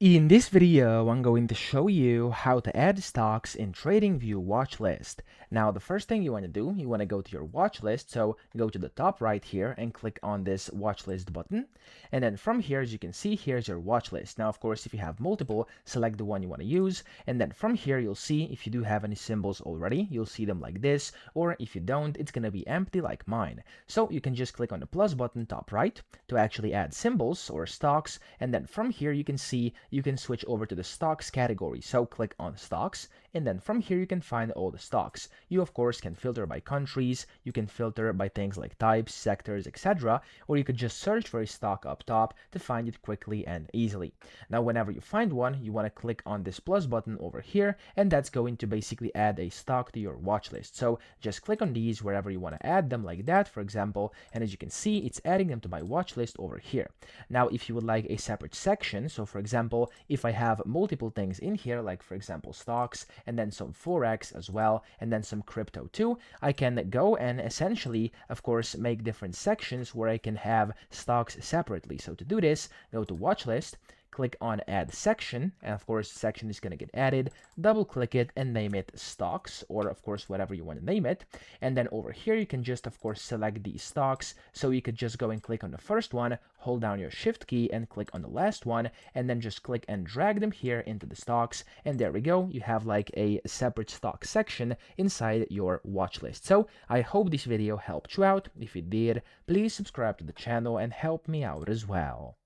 In this video, I'm going to show you how to add stocks in TradingView Watchlist. Now, the first thing you want to do, you want to go to your watchlist. So go to the top right here and click on this watchlist button. And then from here, as you can see, here's your watchlist. Now, of course, if you have multiple, select the one you want to use. And then from here, you'll see if you do have any symbols already, you'll see them like this. Or if you don't, it's going to be empty like mine. So you can just click on the plus button top right to actually add symbols or stocks. And then from here, you can see you can switch over to the stocks category. So click on stocks, and then from here you can find all the stocks. You of course can filter by countries, you can filter by things like types, sectors, etc., or you could just search for a stock up top to find it quickly and easily. Now whenever you find one, you want to click on this plus button over here, and that's going to basically add a stock to your watch list. So just click on these wherever you want to add them, like that for example, and as you can see, it's adding them to my watch list over here. Now if you would like a separate section, so for example, if I have multiple things in here, like for example stocks, and then some forex as well, and then some crypto too, I can go and essentially, of course, make different sections where I can have stocks separately. So to do this, go to watch list, click on add section, and of course section is going to get added, double click it and name it stocks, or of course whatever you want to name it. And then over here you can just of course select these stocks, so you could just go and click on the first one, hold down your shift key and click on the last one, and then just click and drag them here into the stocks, and there we go, you have like a separate stock section inside your watch list. So I hope this video helped you out. If it did, please subscribe to the channel and help me out as well.